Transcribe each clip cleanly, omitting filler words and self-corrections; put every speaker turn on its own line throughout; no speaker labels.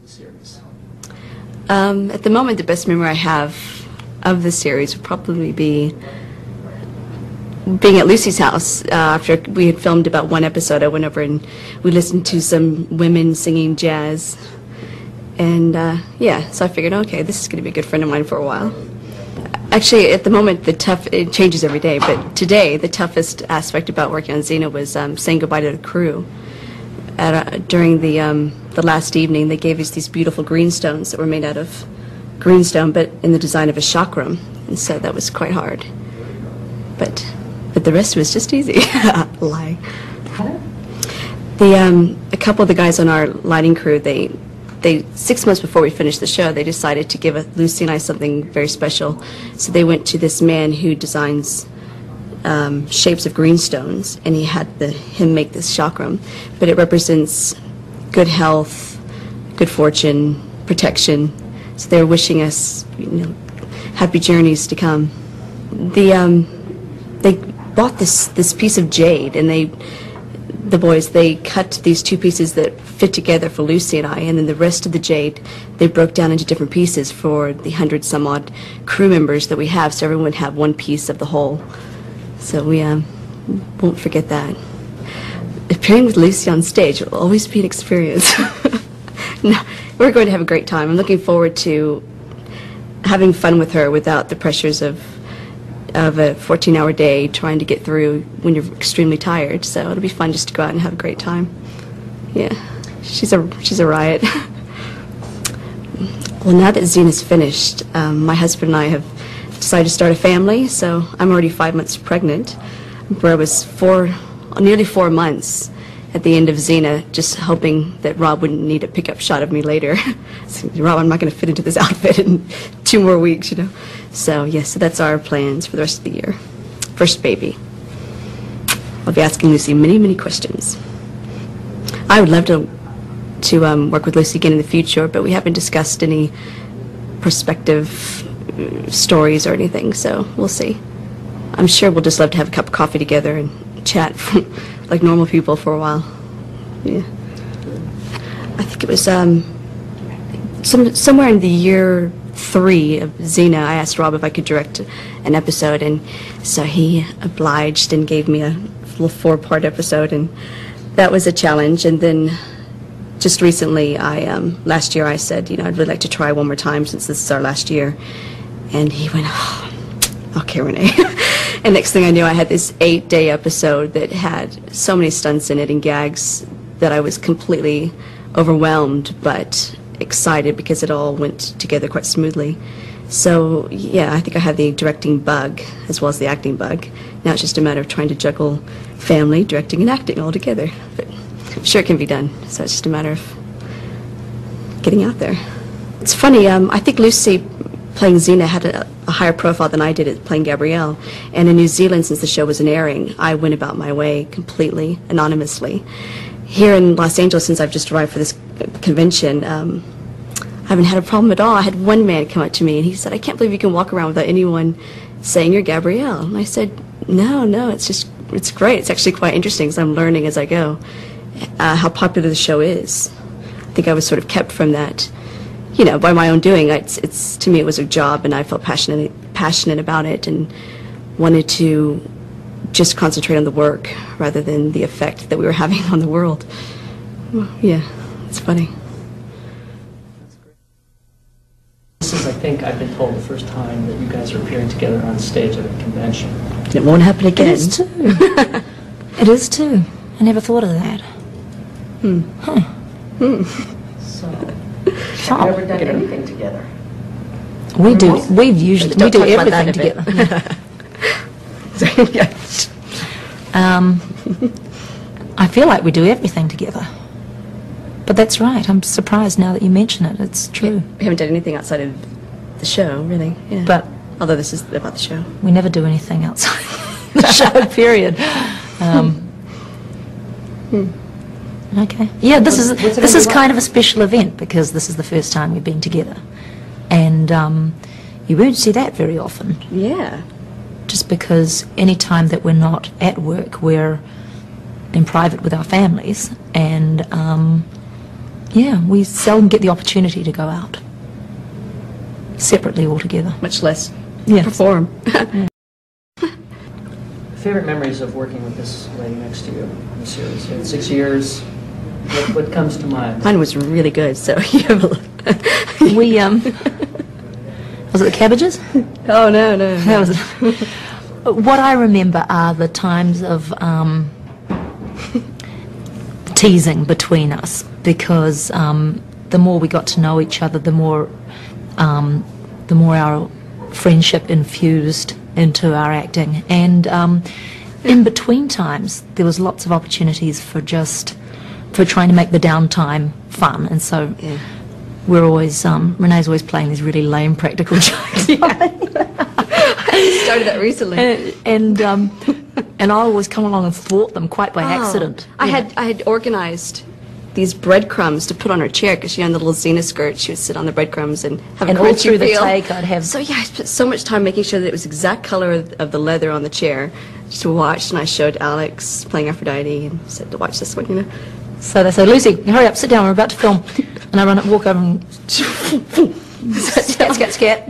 the series?
At the moment, the best memory I have of the series would probably be being at Lucy's house. After we had filmed about one episode, I went over and we listened to some women singing jazz. And yeah, so I figured, okay, this is going to be a good friend of mine for a while. Actually, at the moment, it changes every day, but today, the toughest aspect about working on Xena was saying goodbye to the crew. During the last evening, they gave us these beautiful greenstones that were made out of greenstone, but in the design of a chakram, and so that was quite hard. But the rest was just easy. Lie. A couple of the guys on our lighting crew, they 6 months before we finished the show, they decided to give Lucy and I something very special. So they went to this man who designs shapes of greenstones, and he had him make this chakram. But it represents good health, good fortune, protection. So they were wishing us, happy journeys to come. They bought this piece of jade, and the boys, they cut these two pieces that fit together for Lucy and I, and then the rest of the jade they broke down into different pieces for the 100-some-odd crew members that we have, so everyone would have one piece of the whole. So we won't forget that. Appearing with Lucy on stage will always be an experience. No, we're going to have a great time. I'm looking forward to having fun with her without the pressures of a 14-hour day trying to get through when you're extremely tired. So it'll be fun just to go out and have a great time. Yeah, she's a riot. Well, now that Xena's finished, my husband and I have decided to start a family. So I'm already 5 months pregnant, where I was nearly 4 months at the end of Xena, just hoping that Rob wouldn't need a pickup shot of me later. So, Rob, I'm not going to fit into this outfit in 2 more weeks, So, yes, so that's our plans for the rest of the year. First baby. I'll be asking Lucy many, many questions. I would love to work with Lucy again in the future, but we haven't discussed any prospective stories or anything, so we'll see. I'm sure we'll just love to have a cup of coffee together and chat like normal people for a while. Yeah. I think it was somewhere in the year 3 of Xena, I asked Rob if I could direct an episode, and so he obliged and gave me a little 4-part episode, and that was a challenge. And then just recently, last year I said, I'd really like to try one more time since this is our last year. And he went, oh, okay, Renee. And next thing I knew, I had this 8-day episode that had so many stunts in it and gags that I was completely overwhelmed, but excited because it all went together quite smoothly. So, yeah, I think I have the directing bug as well as the acting bug. Now it's just a matter of trying to juggle family, directing, and acting all together. But I'm sure it can be done, so it's just a matter of getting out there. It's funny, I think Lucy playing Xena had a higher profile than I did at playing Gabrielle. And in New Zealand, since the show wasn't airing, I went about my way completely anonymously. Here in Los Angeles, since I've just arrived for this convention, I haven't had a problem at all. I had one man come up to me and he said, I can't believe you can walk around without anyone saying you're Gabrielle. And I said, no, it's great. It's actually quite interesting because I'm learning as I go how popular the show is. I think I was sort of kept from that, by my own doing. To me, it was a job, and I felt passionate about it and wanted to just concentrate on the work rather than the effect that we were having on the world. Well, yeah, it's funny.
This is, I think, I've been told the first time that you guys are appearing together on stage at a convention.
It won't happen again.
It is too. It is too. I never thought of that.
So,
have you ever done anything together?
We do. We do everything together. I feel like we do everything together. But that's right. I'm surprised now that you mention it. It's true.
We haven't done anything outside of the show, really. Yeah.
But
although this is about the show,
we never do anything outside the show. Period. Okay. Yeah, this is kind of a special event because this is the first time we've been together, and you won't see that very often.
Yeah.
Just because any time that we're not at work, we're in private with our families, and yeah, we seldom get the opportunity to go out separately altogether.
Much less
Yeah.
perform.
Favorite memories of working with this lady next to you in the series? In 6 years, what comes to mind?
Mine was really good, so you have a look.
We, was it the cabbages?
Oh, no, no.
That was what I remember are the times of teasing between us, because the more we got to know each other, the more our friendship infused into our acting. And in between times, there was lots of opportunities for trying to make the downtime fun. And so
Yeah.
we're always, Renee's always playing these really lame practical jokes.
I started that recently.
And I always come along and thwart them quite by accident.
I had organized these breadcrumbs to put on her chair, because in the little Xena skirt, she would sit on the breadcrumbs and have
And
a
all
crunchy
through the
feel.
take, I'd have...
So yeah, I spent so much time making sure that it was exact color of the leather on the chair to watch, and I showed Alex playing Aphrodite and said to watch this one, you know.
So they say, Lucy, hurry up, sit down, we're about to film. And I run up, walk over and scat,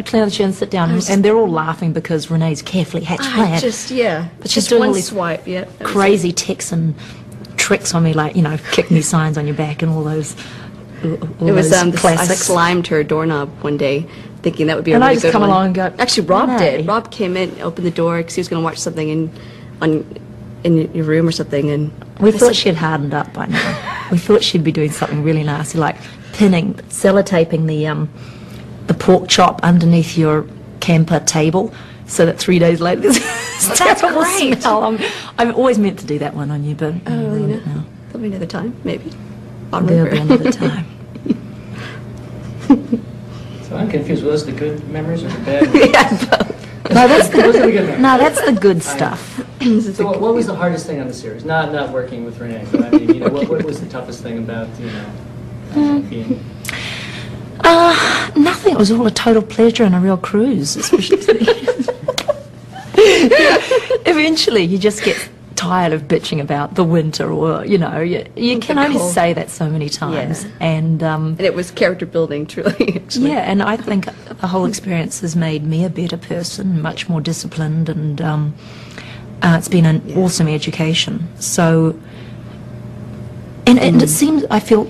clear the chair and sit down. And they're all laughing because Renee's carefully hatched plan. But she's
just
doing all
one
these
swipe, yeah.
crazy Texan tricks on me, like, kick me signs on your back and all those
It was I
classics.
slimed her doorknob one day, thinking that would be a
And I
really
just
good
come
one.
along and go,
Actually, Rob
"Renee."
did. Rob came in, opened the door because he was going to watch something in your room or something, and
We thought she'd hardened up by now. We thought she'd be doing something really nasty, like sellotaping the pork chop underneath your camper table, so that 3 days later there's this terrible
great.
smell. I've always meant to do that one on you, but
oh, you know,
no.
there'll be another time, maybe.
There'll be another time.
So I'm confused. Was the good memories or the bad?
No, that's
Those are the good memories.
No, that's the good stuff.
So what was the hardest thing on the series? Not working with Renee, but I mean, what was the toughest thing about, being...
Nothing. It was all a total pleasure and a real cruise. Eventually, you just get tired of bitching about the winter, or you can only
cold.
say that so many times.
Yeah.
And
And it was character building, truly. Actually.
yeah, and I think the whole experience has made me a better person, much more disciplined, and it's been an awesome education. So, and it seems I feel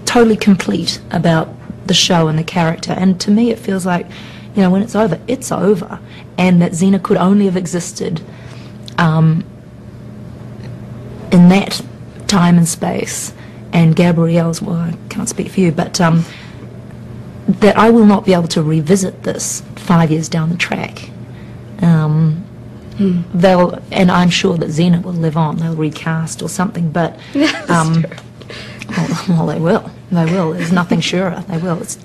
totally complete about the show and the character, and to me it feels like, when it's over, and that Xena could only have existed in that time and space, and Gabrielle's, well, I can't speak for you, but that I will not be able to revisit this 5 years down the track. And I'm sure that Xena will live on. They'll recast or something, but well, they will. There's nothing surer. They will. It's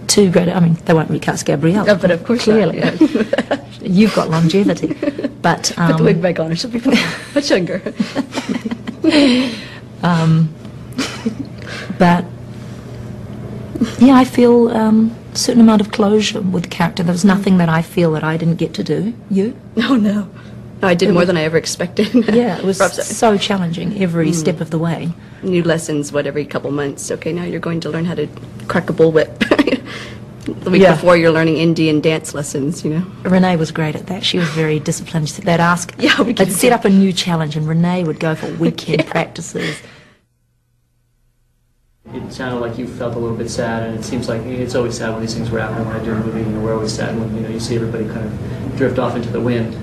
too great. I mean, they won't recast Gabrielle.
No, but of course
clearly,
not, yeah.
You've got longevity, but
Put the wig back on her, she'll be fine. Much younger.
But yeah, I feel a certain amount of closure with the character. There was nothing that I feel that I didn't get to do. You?
No, no. No, I did more than I ever expected.
Yeah, it was
Rob's-
so challenging every step of the way.
New lessons, every couple months. Okay, now you're going to learn how to crack a bullwhip. The week
Yeah.
before, you're learning Indian dance lessons,
Renee was great at that. She was very disciplined. They'd ask,
Yeah, we
they'd
could
set up a new challenge, and Renee would go for weekend practices.
It sounded like you felt a little bit sad, and it seems like it's always sad when these things were happening. When I do a movie, we're always sad when you see everybody kind of drift off into the wind.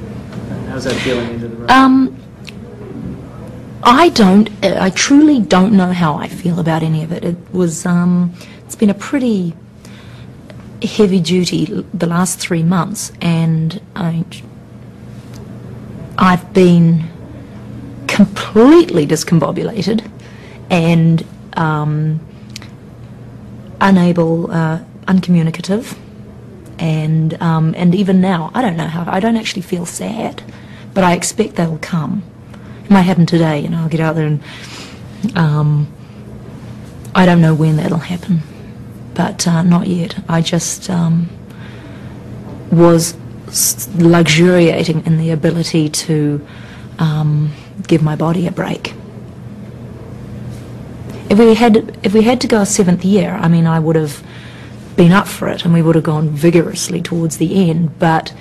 How's that feeling into the road?
I truly don't know how I feel about any of it. It was, it's been a pretty heavy duty the last 3 months, and I've been completely discombobulated and uncommunicative, and even now I don't know how. I don't actually feel sad, but I expect they'll come. It might happen today, I'll get out there and I don't know when that'll happen, but not yet. I just was luxuriating in the ability to give my body a break. if we had to go a 7th year, I mean, I would have been up for it, and we would have gone vigorously towards the end. But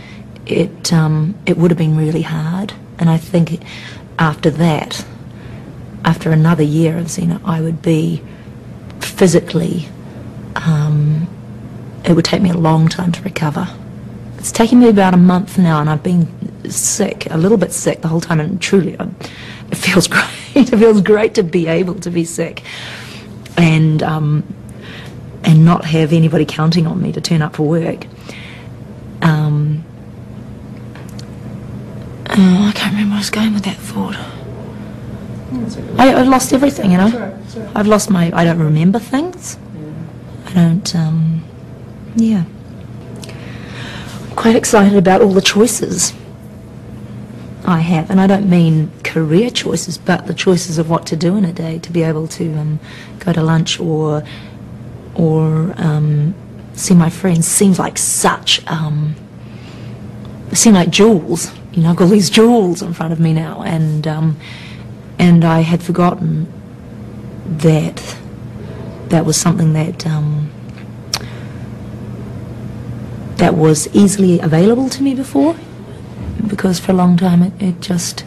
it would have been really hard, and I think after that, after another year of Xena, I would be physically. It would take me a long time to recover. It's taken me about a month now, and I've been sick, a little bit sick the whole time, and truly, it feels great. It feels great to be able to be sick, and not have anybody counting on me to turn up for work. I can't remember where I was going with that thought. I've lost everything, you know.
That's right.
I've lost my. I don't remember things. I don't. Yeah. I'm quite excited about all the choices I have, and I don't mean career choices, but the choices of what to do in a day. To be able to go to lunch or see my friends seems like such. Seem like jewels. You know, I've got all these jewels in front of me now, and I had forgotten that that was something that that was easily available to me before, because for a long time it just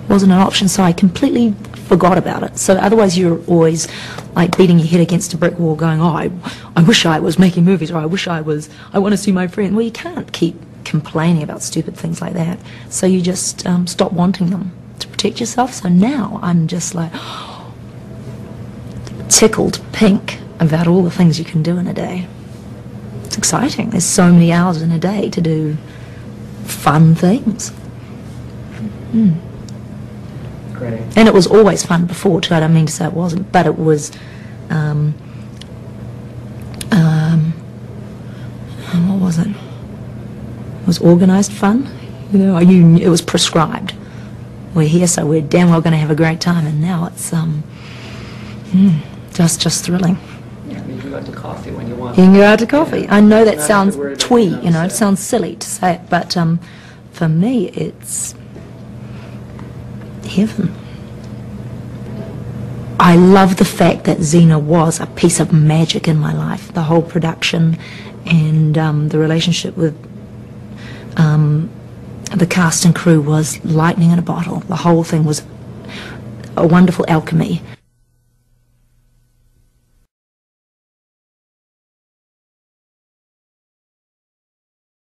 wasn't an option, so I completely forgot about it. So otherwise you're always like beating your head against a brick wall going, oh, I wish I was making movies, or I want to see my friend. Well, you can't keep complaining about stupid things like that, so you just stop wanting them to protect yourself. So now I'm just like tickled pink about all the things you can do in a day. It's exciting. There's so many hours in a day to do fun things.
Great.
And it was always fun before too. I don't mean to say it wasn't, but it was what was it? It was organised fun. You know, it was prescribed. We're here, so we're damn well going to have a great time. And now it's just thrilling.
Yeah, I mean, you can go out to coffee when you want.
You can go out to coffee.
Yeah.
I know that
Not
sounds
have to worry about
twee,
being
you know, it
upset.
sounds silly to say it, but for me, it's heaven. I love the fact that Xena was a piece of magic in my life. The whole production and the relationship with the cast and crew was lightning in a bottle. The whole thing was a wonderful alchemy.